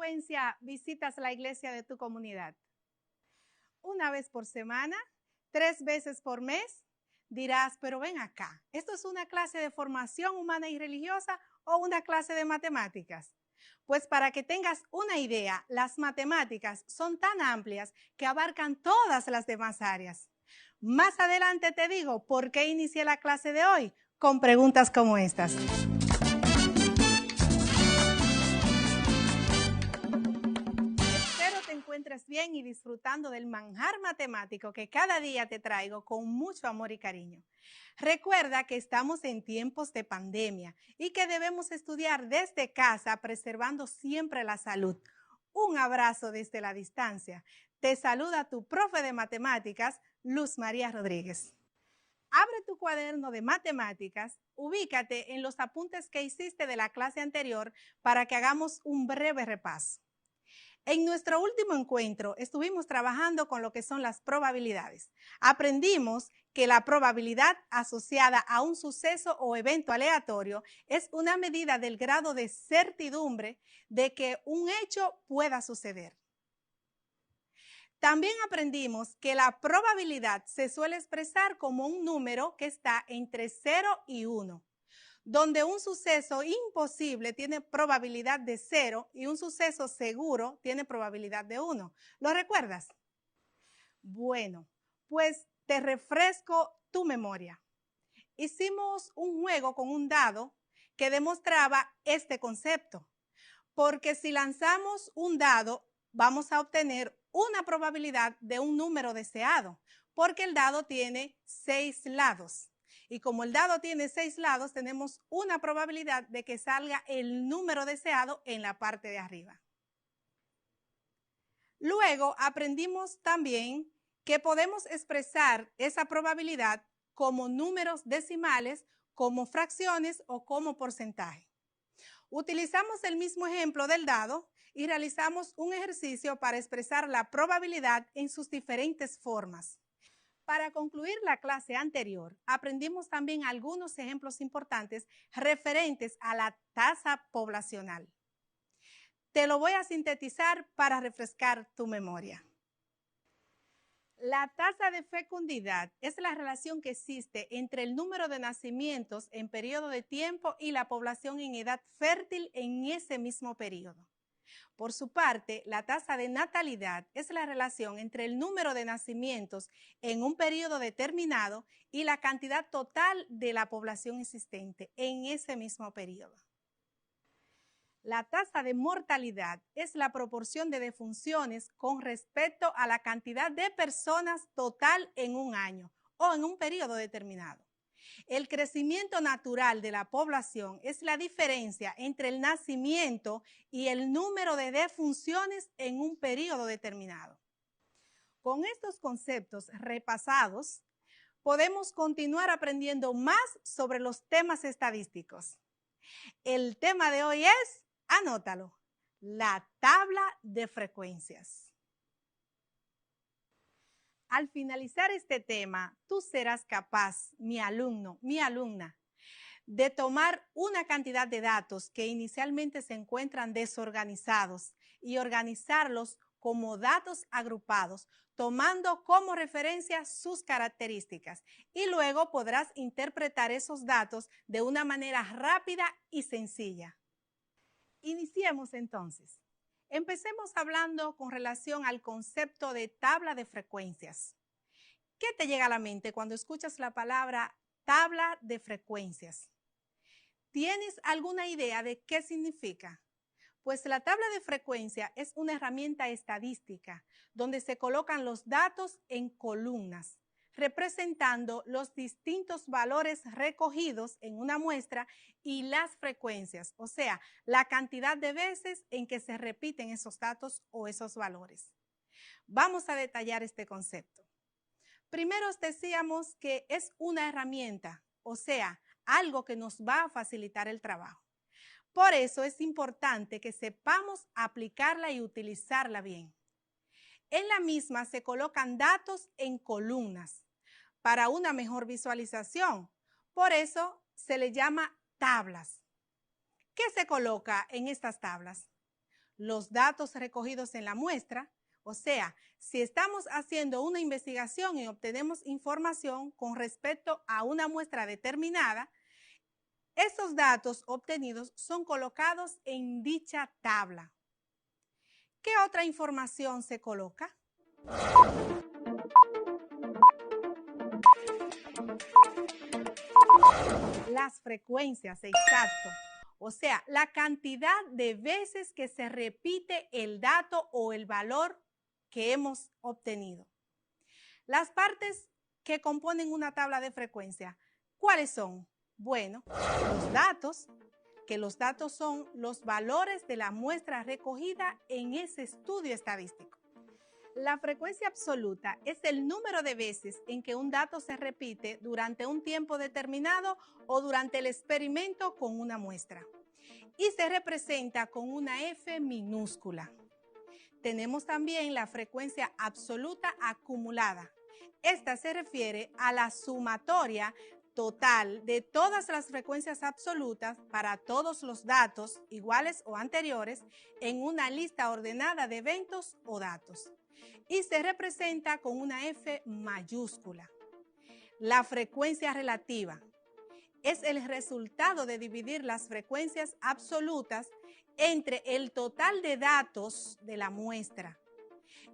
frecuencia visitas la iglesia de tu comunidad? ¿Una vez por semana? ¿3 veces por mes? Dirás, pero ven acá, ¿esto es una clase de formación humana y religiosa o una clase de matemáticas? Pues para que tengas una idea, las matemáticas son tan amplias que abarcan todas las demás áreas. Más adelante te digo por qué inicié la clase de hoy con preguntas como estas. Espero te encuentres bien y disfrutando del manjar matemático que cada día te traigo con mucho amor y cariño. Recuerda que estamos en tiempos de pandemia y que debemos estudiar desde casa preservando siempre la salud. Un abrazo desde la distancia. Te saluda tu profe de matemáticas, Luz María Rodríguez. Abre tu cuaderno de matemáticas, ubícate en los apuntes que hiciste de la clase anterior para que hagamos un breve repaso. En nuestro último encuentro estuvimos trabajando con lo que son las probabilidades. Aprendimos que la probabilidad asociada a un suceso o evento aleatorio es una medida del grado de certidumbre de que un hecho pueda suceder. También aprendimos que la probabilidad se suele expresar como un número que está entre 0 y 1. Donde un suceso imposible tiene probabilidad de 0 y un suceso seguro tiene probabilidad de 1. ¿Lo recuerdas? Bueno, pues te refresco tu memoria. Hicimos un juego con un dado que demostraba este concepto, porque si lanzamos un dado, vamos a obtener una probabilidad de un número deseado, porque el dado tiene 6 lados. Y como el dado tiene 6 lados, tenemos una probabilidad de que salga el número deseado en la parte de arriba. Luego aprendimos también que podemos expresar esa probabilidad como números decimales, como fracciones o como porcentaje. Utilizamos el mismo ejemplo del dado y realizamos un ejercicio para expresar la probabilidad en sus diferentes formas. Para concluir la clase anterior, aprendimos también algunos ejemplos importantes referentes a la tasa poblacional. Te lo voy a sintetizar para refrescar tu memoria. La tasa de fecundidad es la relación que existe entre el número de nacimientos en periodo de tiempo y la población en edad fértil en ese mismo periodo. Por su parte, la tasa de natalidad es la relación entre el número de nacimientos en un periodo determinado y la cantidad total de la población existente en ese mismo periodo. La tasa de mortalidad es la proporción de defunciones con respecto a la cantidad de personas total en un año o en un periodo determinado. El crecimiento natural de la población es la diferencia entre el nacimiento y el número de defunciones en un periodo determinado. Con estos conceptos repasados, podemos continuar aprendiendo más sobre los temas estadísticos. El tema de hoy es, anótalo, la tabla de frecuencias. Al finalizar este tema, tú serás capaz, mi alumno, mi alumna, de tomar una cantidad de datos que inicialmente se encuentran desorganizados y organizarlos como datos agrupados, tomando como referencia sus características. Y luego podrás interpretar esos datos de una manera rápida y sencilla. Iniciemos entonces. Empecemos hablando con relación al concepto de tabla de frecuencias. ¿Qué te llega a la mente cuando escuchas la palabra tabla de frecuencias? ¿Tienes alguna idea de qué significa? Pues la tabla de frecuencia es una herramienta estadística donde se colocan los datos en columnas, representando los distintos valores recogidos en una muestra y las frecuencias, o sea, la cantidad de veces en que se repiten esos datos o esos valores. Vamos a detallar este concepto. Primero decíamos que es una herramienta, o sea, algo que nos va a facilitar el trabajo. Por eso es importante que sepamos aplicarla y utilizarla bien. En la misma se colocan datos en columnas para una mejor visualización. Por eso se le llama tablas. ¿Qué se coloca en estas tablas? los datos recogidos en la muestra. O sea, si estamos haciendo una investigación y obtenemos información con respecto a una muestra determinada, esos datos obtenidos son colocados en dicha tabla. ¿Qué otra información se coloca? Las frecuencias, exacto. O sea, la cantidad de veces que se repite el dato o el valor que hemos obtenido. Las partes que componen una tabla de frecuencia, ¿cuáles son? Bueno, los datos, que los datos son los valores de la muestra recogida en ese estudio estadístico. La frecuencia absoluta es el número de veces en que un dato se repite durante un tiempo determinado o durante el experimento con una muestra. Y se representa con una F minúscula. Tenemos también la frecuencia absoluta acumulada. Esta se refiere a la sumatoria total de todas las frecuencias absolutas para todos los datos iguales o anteriores en una lista ordenada de eventos o datos. Y se representa con una F mayúscula. La frecuencia relativa es el resultado de dividir las frecuencias absolutas entre el total de datos de la muestra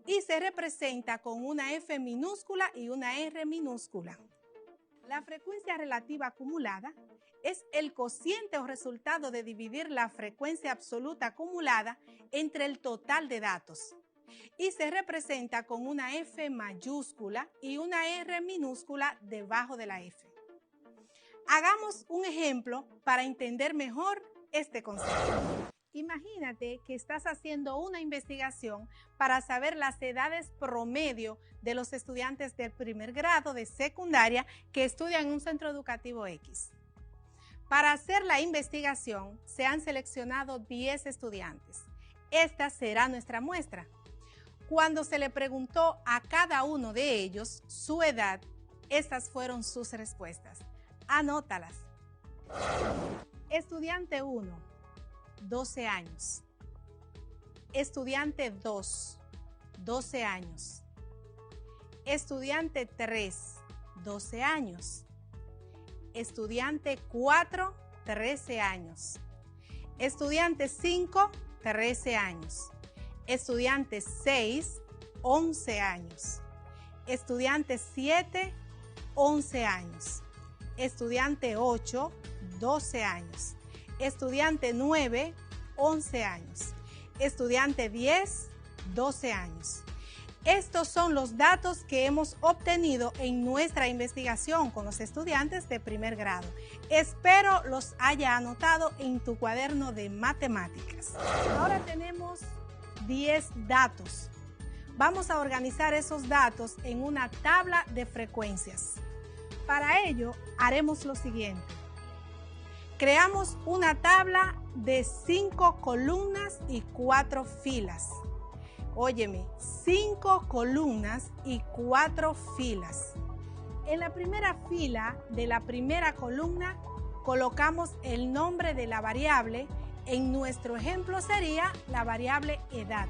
y se representa con una F minúscula y una R minúscula. La frecuencia relativa acumulada es el cociente o resultado de dividir la frecuencia absoluta acumulada entre el total de datos y se representa con una F mayúscula y una R minúscula debajo de la F. Hagamos un ejemplo para entender mejor este concepto. Imagínate que estás haciendo una investigación para saber las edades promedio de los estudiantes del primer grado de secundaria que estudian en un centro educativo X. Para hacer la investigación se han seleccionado 10 estudiantes. Esta será nuestra muestra. Cuando se le preguntó a cada uno de ellos su edad, estas fueron sus respuestas. Anótalas. Estudiante 1, 12 años. Estudiante 2, 12 años. Estudiante 3, 12 años. Estudiante 4, 13 años. Estudiante 5, 13 años. Estudiante 6, 11 años. Estudiante 7, 11 años. Estudiante 8, 12 años. Estudiante 9, 11 años. Estudiante 10, 12 años. Estos son los datos que hemos obtenido en nuestra investigación con los estudiantes de primer grado. Espero los haya anotado en tu cuaderno de matemáticas. Ahora tenemos 10 datos. Vamos a organizar esos datos en una tabla de frecuencias. Para ello, haremos lo siguiente. Creamos una tabla de 5 columnas y 4 filas. Óyeme, 5 columnas y 4 filas. En la primera fila de la primera columna colocamos el nombre de la variable. En nuestro ejemplo sería la variable edad.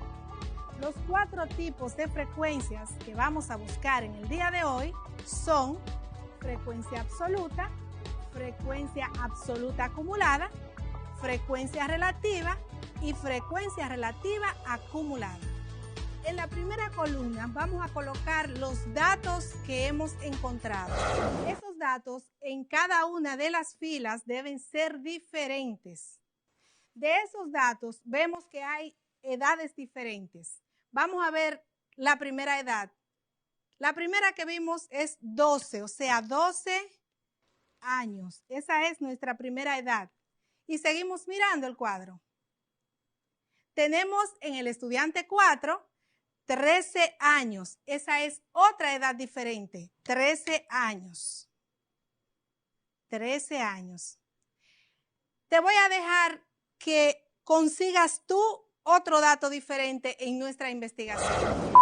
Los 4 tipos de frecuencias que vamos a buscar en el día de hoy son frecuencia absoluta acumulada, frecuencia relativa y frecuencia relativa acumulada. En la primera columna vamos a colocar los datos que hemos encontrado. Esos datos en cada una de las filas deben ser diferentes. De esos datos vemos que hay edades diferentes. Vamos a ver la primera edad. La primera que vimos es 12, o sea, 12 años. Esa es nuestra primera edad. Y seguimos mirando el cuadro. Tenemos en el estudiante 4, 13 años. Esa es otra edad diferente. 13 años. 13 años. Te voy a dejar que consigas tú otro dato diferente en nuestra investigación.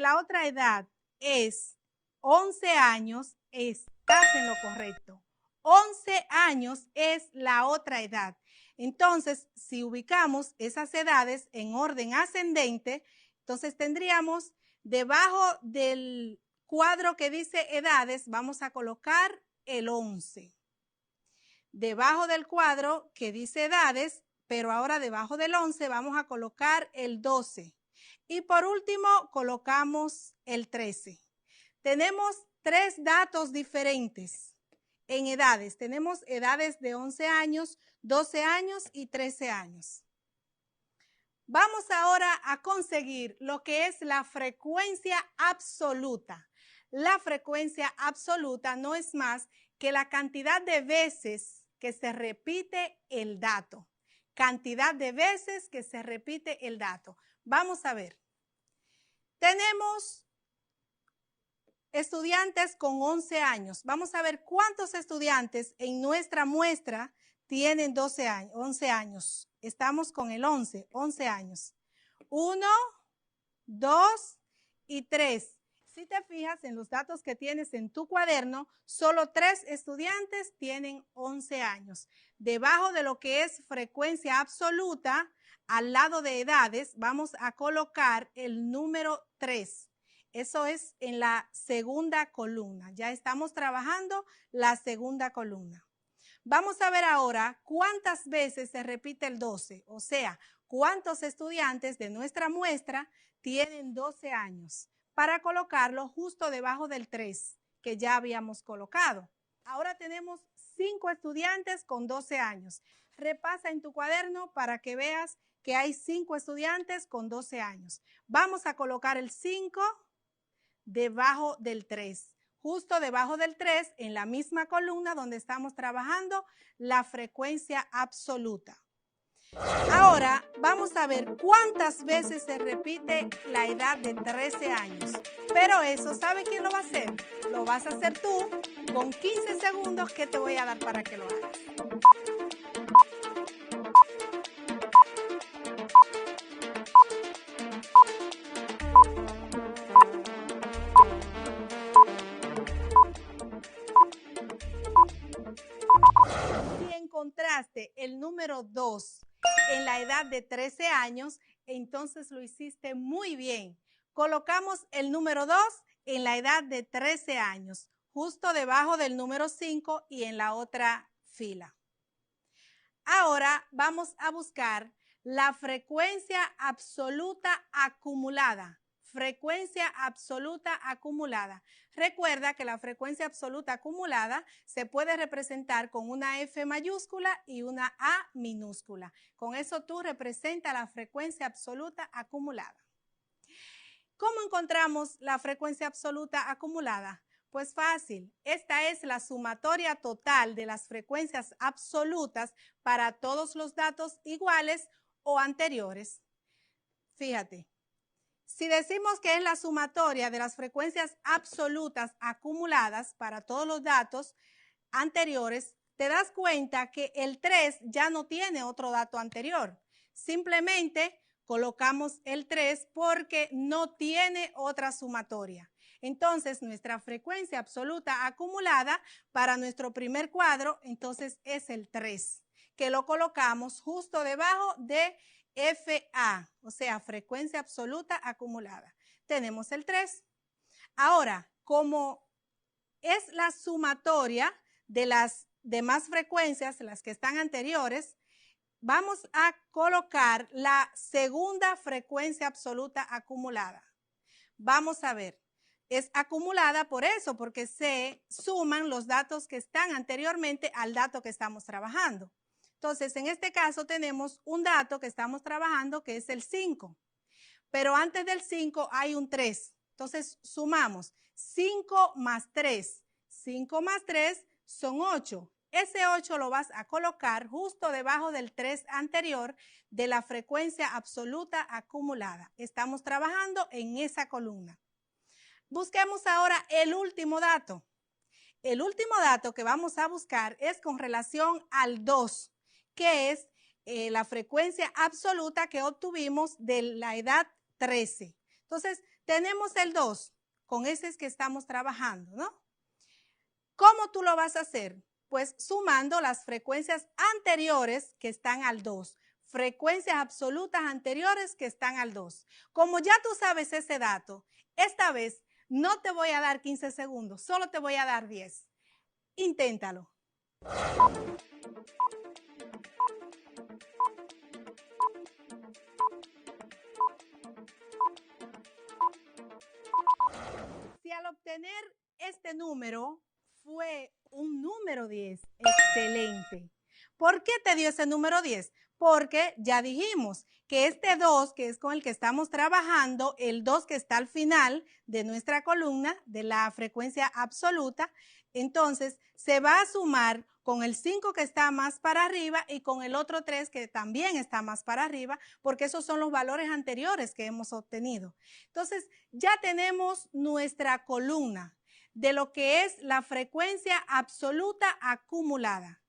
la otra edad es 11 años, estás en lo correcto. 11 años es la otra edad. Entonces, si ubicamos esas edades en orden ascendente, entonces tendríamos debajo del cuadro que dice edades, vamos a colocar el 11. Debajo del cuadro que dice edades, pero ahora debajo del 11 vamos a colocar el 12. Y por último colocamos el 13. Tenemos 3 datos diferentes en edades. Tenemos edades de 11 años, 12 años y 13 años. Vamos ahora a conseguir lo que es la frecuencia absoluta. La frecuencia absoluta no es más que la cantidad de veces que se repite el dato. Cantidad de veces que se repite el dato. Vamos a ver. Tenemos estudiantes con 11 años. Vamos a ver cuántos estudiantes en nuestra muestra tienen 11 años. Estamos con el 11 años. 1, 2 y 3. Si te fijas en los datos que tienes en tu cuaderno, solo 3 estudiantes tienen 11 años. Debajo de lo que es frecuencia absoluta, al lado de edades, vamos a colocar el número 3. Eso es en la segunda columna. Ya estamos trabajando la segunda columna. Vamos a ver ahora cuántas veces se repite el 12, o sea, cuántos estudiantes de nuestra muestra tienen 12 años, para colocarlo justo debajo del 3 que ya habíamos colocado. Ahora tenemos 5 estudiantes con 12 años. Repasa en tu cuaderno para que veas que hay 5 estudiantes con 12 años. Vamos a colocar el 5 debajo del 3. Justo debajo del 3, en la misma columna donde estamos trabajando la frecuencia absoluta. Ahora vamos a ver cuántas veces se repite la edad de 13 años. Pero eso, ¿sabe quién lo va a hacer? Lo vas a hacer tú con 15 segundos que te voy a dar para que lo hagas. Si encontraste el número 2 en la edad de 13 años, entonces lo hiciste muy bien. Colocamos el número 2 en la edad de 13 años, justo debajo del número 5 y en la otra fila. Ahora vamos a buscar la frecuencia absoluta acumulada. Frecuencia absoluta acumulada. Recuerda que la frecuencia absoluta acumulada se puede representar con una F mayúscula y una A minúscula. Con eso tú representas la frecuencia absoluta acumulada. ¿Cómo encontramos la frecuencia absoluta acumulada? Pues fácil, esta es la sumatoria total de las frecuencias absolutas para todos los datos iguales o anteriores. Fíjate. Si decimos que es la sumatoria de las frecuencias absolutas acumuladas para todos los datos anteriores, te das cuenta que el 3 ya no tiene otro dato anterior. Simplemente colocamos el 3 porque no tiene otra sumatoria. Entonces, nuestra frecuencia absoluta acumulada para nuestro primer cuadro, entonces es el 3, que lo colocamos justo debajo de FA, o sea, frecuencia absoluta acumulada. Tenemos el 3. Ahora, como es la sumatoria de las demás frecuencias, las que están anteriores, vamos a colocar la segunda frecuencia absoluta acumulada. Vamos a ver, es acumulada por eso, porque se suman los datos que están anteriormente al dato que estamos trabajando. Entonces, en este caso tenemos un dato que estamos trabajando que es el 5, pero antes del 5 hay un 3. Entonces, sumamos 5 más 3. 5 más 3 son 8. Ese 8 lo vas a colocar justo debajo del 3 anterior de la frecuencia absoluta acumulada. Estamos trabajando en esa columna. Busquemos ahora el último dato. El último dato que vamos a buscar es con relación al 2. Que es la frecuencia absoluta que obtuvimos de la edad 13. Entonces, tenemos el 2, con ese es que estamos trabajando, ¿no? ¿Cómo tú lo vas a hacer? Pues sumando las frecuencias anteriores que están al 2, frecuencias absolutas anteriores que están al 2. Como ya tú sabes ese dato, esta vez no te voy a dar 15 segundos, solo te voy a dar 10. Inténtalo. Si al obtener este número fue un número 10, excelente. ¿Por qué te dio ese número 10? Porque ya dijimos que este 2, que es con el que estamos trabajando, el 2 que está al final de nuestra columna, de la frecuencia absoluta, entonces se va a sumar con el 5 que está más para arriba y con el otro 3 que también está más para arriba, porque esos son los valores anteriores que hemos obtenido. Entonces, ya tenemos nuestra columna de lo que es la frecuencia absoluta acumulada.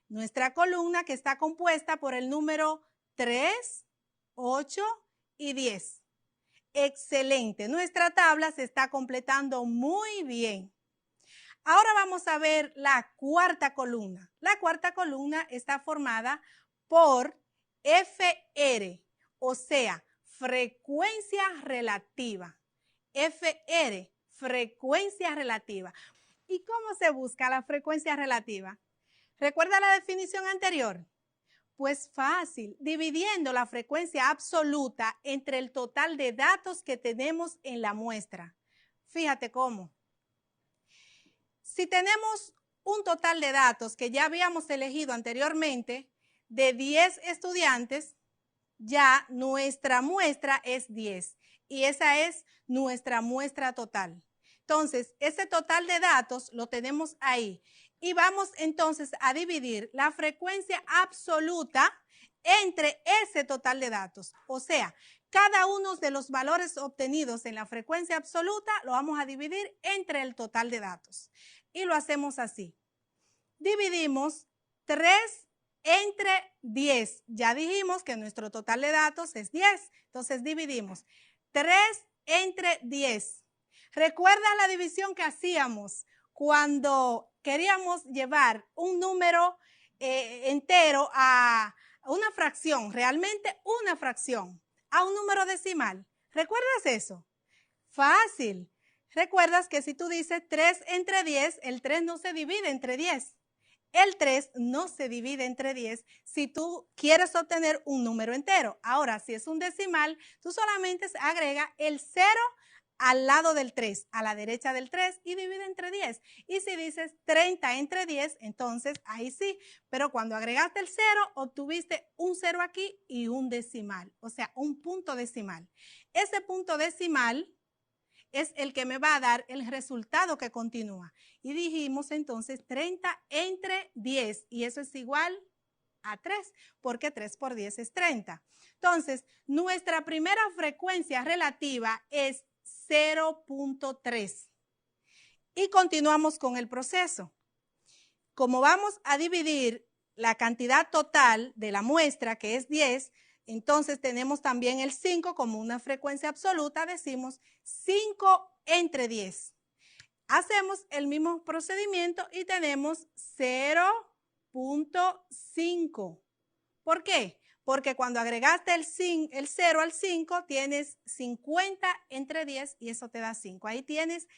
Nuestra columna que está compuesta por el número 3, 8 y 10. Excelente, nuestra tabla se está completando muy bien. Ahora vamos a ver la cuarta columna. La cuarta columna está formada por FR, o sea, frecuencia relativa. FR, frecuencia relativa. ¿Y cómo se busca la frecuencia relativa? ¿Recuerda la definición anterior? Pues fácil, dividiendo la frecuencia absoluta entre el total de datos que tenemos en la muestra. Fíjate cómo. Si tenemos un total de datos que ya habíamos elegido anteriormente de 10 estudiantes, ya nuestra muestra es 10 y esa es nuestra muestra total. Entonces, ese total de datos lo tenemos ahí y vamos entonces a dividir la frecuencia absoluta entre ese total de datos. O sea, cada uno de los valores obtenidos en la frecuencia absoluta lo vamos a dividir entre el total de datos. Y lo hacemos así. Dividimos 3 entre 10. Ya dijimos que nuestro total de datos es 10. Entonces dividimos 3 entre 10. ¿Recuerdas la división que hacíamos cuando queríamos llevar un número entero a una fracción, realmente una fracción, a un número decimal? ¿Recuerdas eso? Fácil. ¿Recuerdas que si tú dices 3 entre 10, el 3 no se divide entre 10? El 3 no se divide entre 10 si tú quieres obtener un número entero. Ahora, si es un decimal, tú solamente agrega el 0 al lado del 3, a la derecha del 3 y divide entre 10. Y si dices 30 entre 10, entonces ahí sí. Pero cuando agregaste el 0, obtuviste un 0 aquí y un decimal, o sea, un punto decimal. Ese punto decimal es el que me va a dar el resultado que continúa. Y dijimos entonces 30 entre 10 y eso es igual a 3, porque 3 por 10 es 30. Entonces, nuestra primera frecuencia relativa es 0.3. Y continuamos con el proceso. Como vamos a dividir la cantidad total de la muestra, que es 10, entonces tenemos también el 5 como una frecuencia absoluta, decimos 5 entre 10. Hacemos el mismo procedimiento y tenemos 0.5. ¿Por qué? Porque cuando agregaste el 0 al 5 tienes 50 entre 10 y eso te da 5. Ahí tienes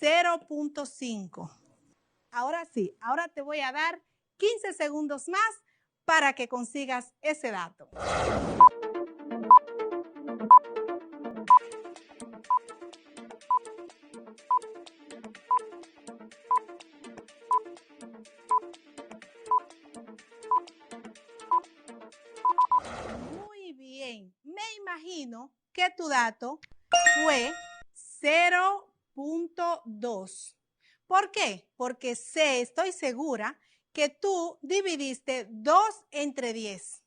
0.5. Ahora sí, ahora te voy a dar 15 segundos más para que consigas ese dato. Muy bien, me imagino que tu dato fue 0.2. ¿Por qué? Porque estoy segura que tú dividiste 2 entre 10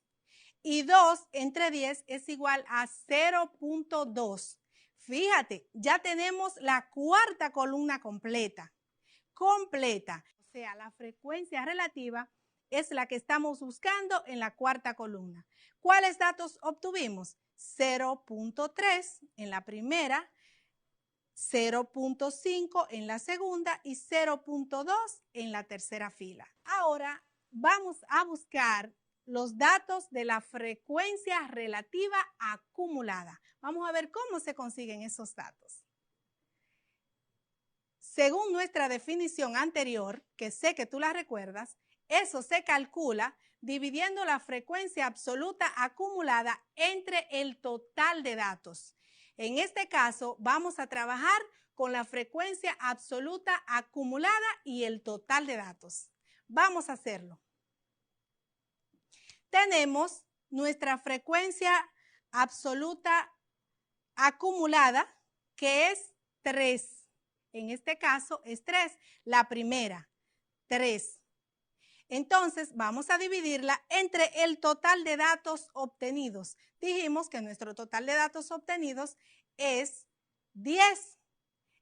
y 2 entre 10 es igual a 0.2. Fíjate, ya tenemos la cuarta columna completa. O sea, la frecuencia relativa es la que estamos buscando en la cuarta columna. ¿Cuáles datos obtuvimos? 0.3 en la primera, 0.5 en la segunda y 0.2 en la tercera fila. Ahora vamos a buscar los datos de la frecuencia relativa acumulada. Vamos a ver cómo se consiguen esos datos. Según nuestra definición anterior, que sé que tú la recuerdas, eso se calcula dividiendo la frecuencia absoluta acumulada entre el total de datos. En este caso, vamos a trabajar con la frecuencia absoluta acumulada y el total de datos. Vamos a hacerlo. Tenemos nuestra frecuencia absoluta acumulada, que es 3. En este caso es 3. La primera, 3. Entonces, vamos a dividirla entre el total de datos obtenidos. Dijimos que nuestro total de datos obtenidos es 10.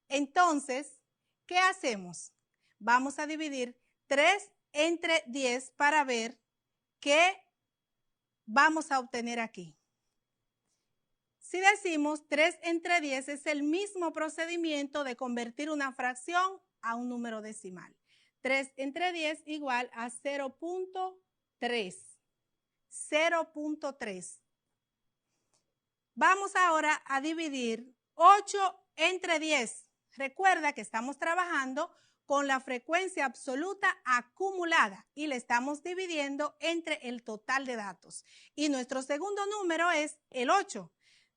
Entonces, ¿qué hacemos? Vamos a dividir 3 entre 10 para ver qué vamos a obtener aquí. Si decimos 3 entre 10 es el mismo procedimiento de convertir una fracción a un número decimal. 3 entre 10 igual a 0.3. 0.3. Vamos ahora a dividir 8 entre 10. Recuerda que estamos trabajando con la frecuencia absoluta acumulada y le estamos dividiendo entre el total de datos. Y nuestro segundo número es el 8.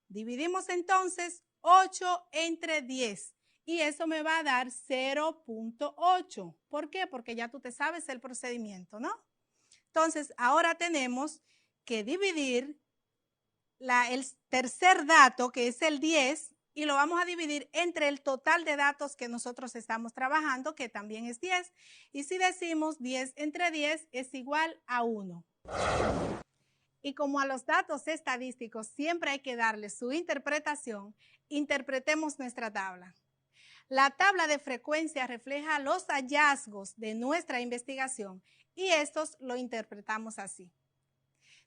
Dividimos entonces 8 entre 10 y eso me va a dar 0.8. ¿Por qué? Porque ya tú te sabes el procedimiento, ¿no? Entonces, ahora tenemos que dividir el tercer dato, que es el 10, y lo vamos a dividir entre el total de datos que nosotros estamos trabajando, que también es 10. Y si decimos 10 entre 10 es igual a 1. Y como a los datos estadísticos siempre hay que darle su interpretación, interpretemos nuestra tabla. La tabla de frecuencia refleja los hallazgos de nuestra investigación y estos lo interpretamos así.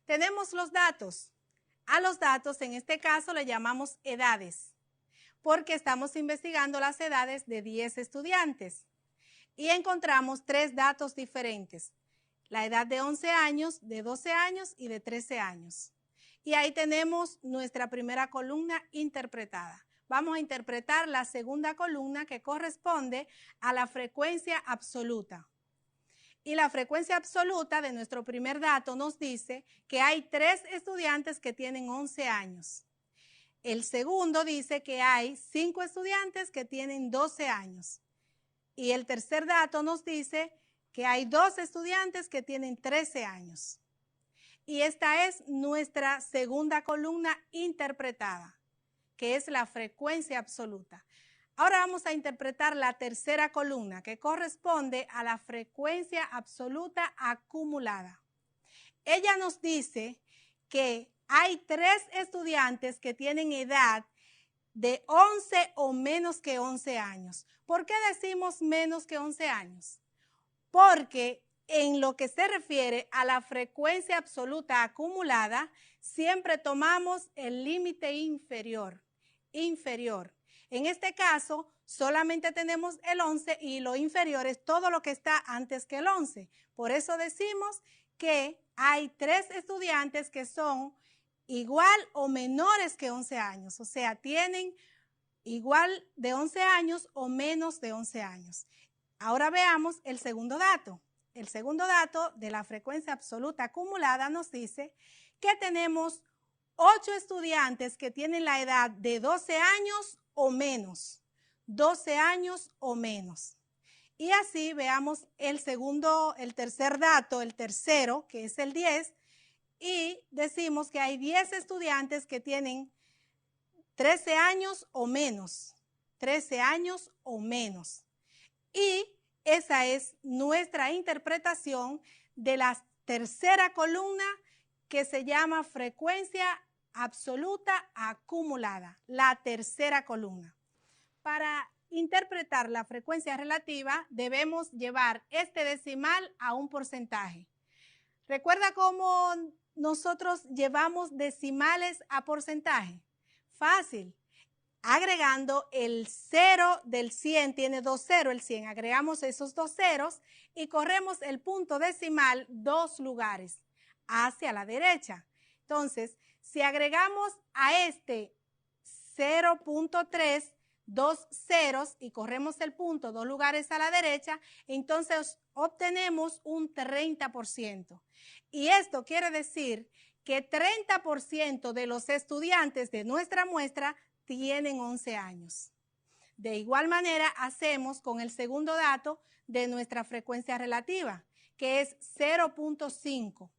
Tenemos los datos. A los datos, en este caso, le llamamos edades, porque estamos investigando las edades de 10 estudiantes. Y encontramos 3 datos diferentes. La edad de 11 años, de 12 años y de 13 años. Y ahí tenemos nuestra primera columna interpretada. Vamos a interpretar la segunda columna que corresponde a la frecuencia absoluta. Y la frecuencia absoluta de nuestro primer dato nos dice que hay 3 estudiantes que tienen 11 años. El segundo dice que hay 5 estudiantes que tienen 12 años. Y el tercer dato nos dice que hay 2 estudiantes que tienen 13 años. Y esta es nuestra segunda columna interpretada, que es la frecuencia absoluta. Ahora vamos a interpretar la tercera columna, que corresponde a la frecuencia absoluta acumulada. Ella nos dice que hay 3 estudiantes que tienen edad de 11 o menos que 11 años. ¿Por qué decimos menos que 11 años? Porque en lo que se refiere a la frecuencia absoluta acumulada, siempre tomamos el límite inferior. En este caso, solamente tenemos el 11 y lo inferior es todo lo que está antes que el 11. Por eso decimos que hay 3 estudiantes que son igual o menores que 11 años, o sea, tienen igual de 11 años o menos de 11 años. Ahora veamos el segundo dato. El segundo dato de la frecuencia absoluta acumulada nos dice que tenemos 8 estudiantes que tienen la edad de 12 años o menos. 12 años o menos. Y así veamos el tercer dato, el tercero, que es el 10, y decimos que hay 10 estudiantes que tienen 13 años o menos. 13 años o menos. Y esa es nuestra interpretación de la tercera columna que se llama frecuencia absoluta acumulada, la tercera columna. Para interpretar la frecuencia relativa debemos llevar este decimal a un porcentaje. ¿Recuerda cómo nosotros llevamos decimales a porcentaje? Fácil. Agregando el 0 del 100, tiene 2 ceros el 100, agregamos esos 2 ceros y corremos el punto decimal 2 lugares hacia la derecha. Entonces, si agregamos a este 0.3, 2 ceros y corremos el punto 2 lugares a la derecha, entonces obtenemos un 30%. Y esto quiere decir que 30% de los estudiantes de nuestra muestra tienen 11 años. De igual manera hacemos con el segundo dato de nuestra frecuencia relativa, que es 0.5.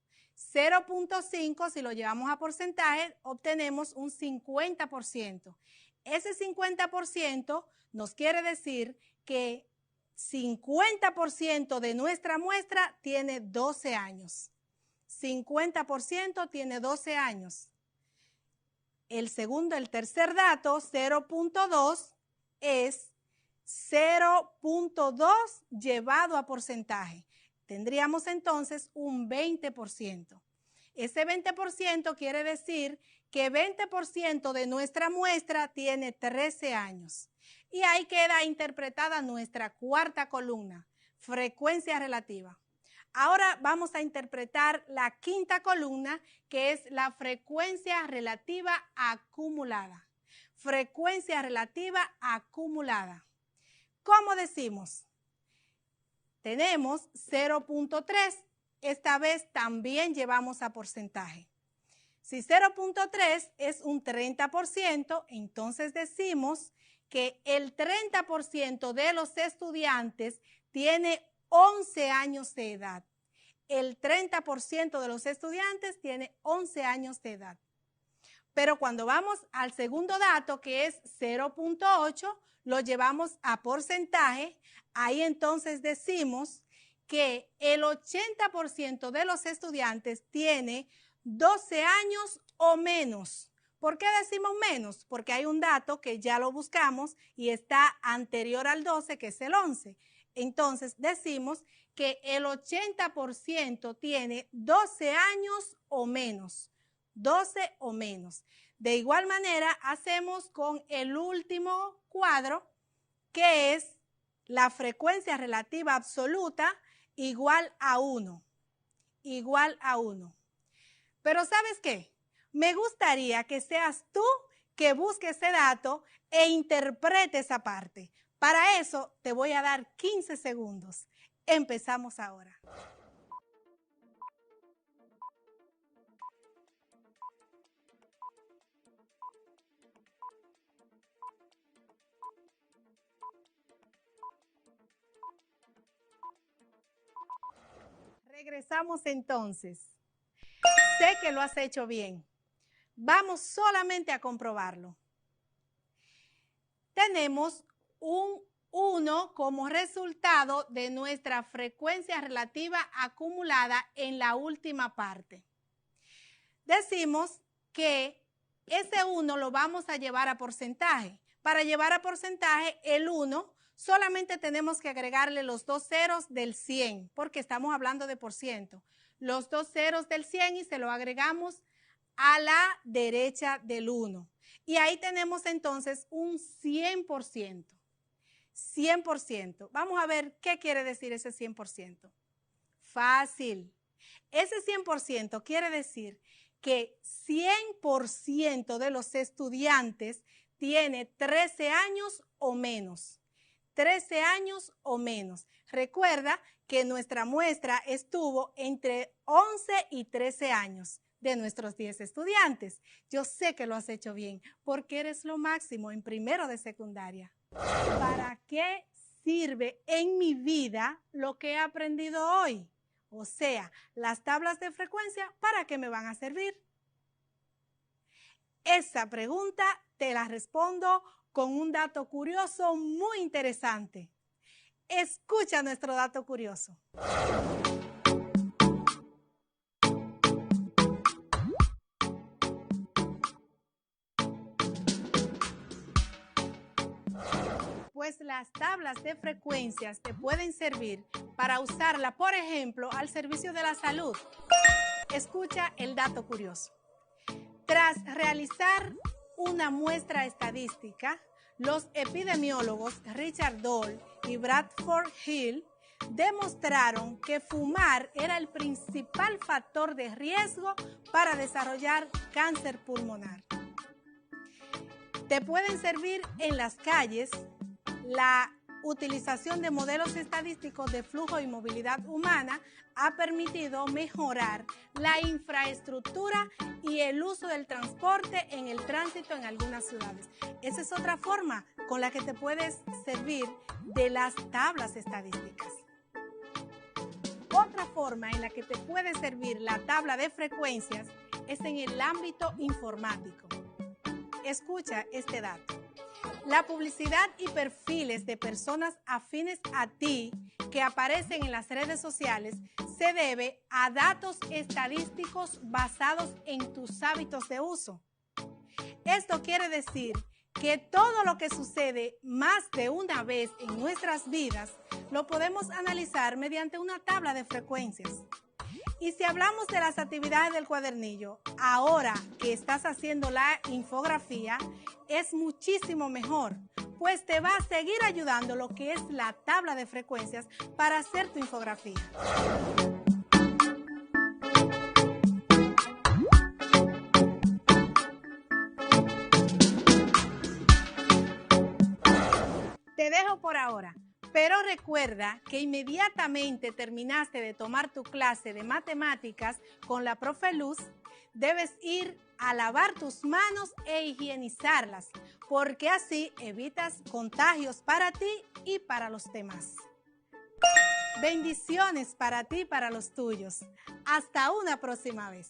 0.5, si lo llevamos a porcentaje, obtenemos un 50%. Ese 50% nos quiere decir que 50% de nuestra muestra tiene 12 años. 50% tiene 12 años. El tercer dato, 0.2, es 0.2 llevado a porcentaje. Tendríamos entonces un 20%. Ese 20% quiere decir que 20% de nuestra muestra tiene 13 años. Y ahí queda interpretada nuestra cuarta columna, frecuencia relativa. Ahora vamos a interpretar la quinta columna, que es la frecuencia relativa acumulada. Frecuencia relativa acumulada. ¿Cómo decimos? Tenemos 0.3. Esta vez también llevamos a porcentaje. Si 0.3 es un 30%, entonces decimos que el 30% de los estudiantes tiene 11 años de edad. El 30% de los estudiantes tiene 11 años de edad. Pero cuando vamos al segundo dato, que es 0.8, lo llevamos a porcentaje. Ahí entonces decimos que el 80% de los estudiantes tiene 12 años o menos. ¿Por qué decimos menos? Porque hay un dato que ya lo buscamos y está anterior al 12, que es el 11. Entonces decimos que el 80% tiene 12 años o menos. 12 o menos. De igual manera hacemos con el último cuadro, que es la frecuencia relativa absoluta igual a 1. Igual a 1. Pero ¿sabes qué? Me gustaría que seas tú que busque ese dato e interprete esa parte. Para eso te voy a dar 15 segundos. Empezamos ahora. Regresamos entonces. Sé que lo has hecho bien. Vamos solamente a comprobarlo. Tenemos un 1 como resultado de nuestra frecuencia relativa acumulada en la última parte. Decimos que ese 1 lo vamos a llevar a porcentaje. Para llevar a porcentaje el 1 solamente tenemos que agregarle los 2 ceros del 100, porque estamos hablando de por ciento. Los 2 ceros del 100 y se lo agregamos a la derecha del 1. Y ahí tenemos entonces un 100%. 100%. Vamos a ver qué quiere decir ese 100%. Fácil. Ese 100% quiere decir que 100% de los estudiantes tiene 13 años o menos. 13 años o menos. Recuerda que nuestra muestra estuvo entre 11 y 13 años de nuestros 10 estudiantes. Yo sé que lo has hecho bien porque eres lo máximo en primero de secundaria. ¿Para qué sirve en mi vida lo que he aprendido hoy? O sea, las tablas de frecuencia, ¿para qué me van a servir? Esa pregunta te la respondo con un dato curioso muy interesante. Escucha nuestro dato curioso. Pues las tablas de frecuencias te pueden servir para usarla, por ejemplo, al servicio de la salud. Escucha el dato curioso. Tras realizar una muestra estadística, los epidemiólogos Richard Doll y Bradford Hill demostraron que fumar era el principal factor de riesgo para desarrollar cáncer pulmonar. Te pueden servir en las calles. La utilización de modelos estadísticos de flujo y movilidad humana ha permitido mejorar la infraestructura y el uso del transporte en el tránsito en algunas ciudades. Esa es otra forma con la que te puedes servir de las tablas estadísticas. Otra forma en la que te puede servir la tabla de frecuencias es en el ámbito informático. Escucha este dato. La publicidad y perfiles de personas afines a ti que aparecen en las redes sociales se debe a datos estadísticos basados en tus hábitos de uso. Esto quiere decir que todo lo que sucede más de una vez en nuestras vidas lo podemos analizar mediante una tabla de frecuencias. Y si hablamos de las actividades del cuadernillo, ahora que estás haciendo la infografía, es muchísimo mejor, pues te va a seguir ayudando lo que es la tabla de frecuencias para hacer tu infografía. Te dejo por ahora. Pero recuerda que inmediatamente terminaste de tomar tu clase de matemáticas con la profe Luz, debes ir a lavar tus manos e higienizarlas, porque así evitas contagios para ti y para los demás. Bendiciones para ti y para los tuyos. Hasta una próxima vez.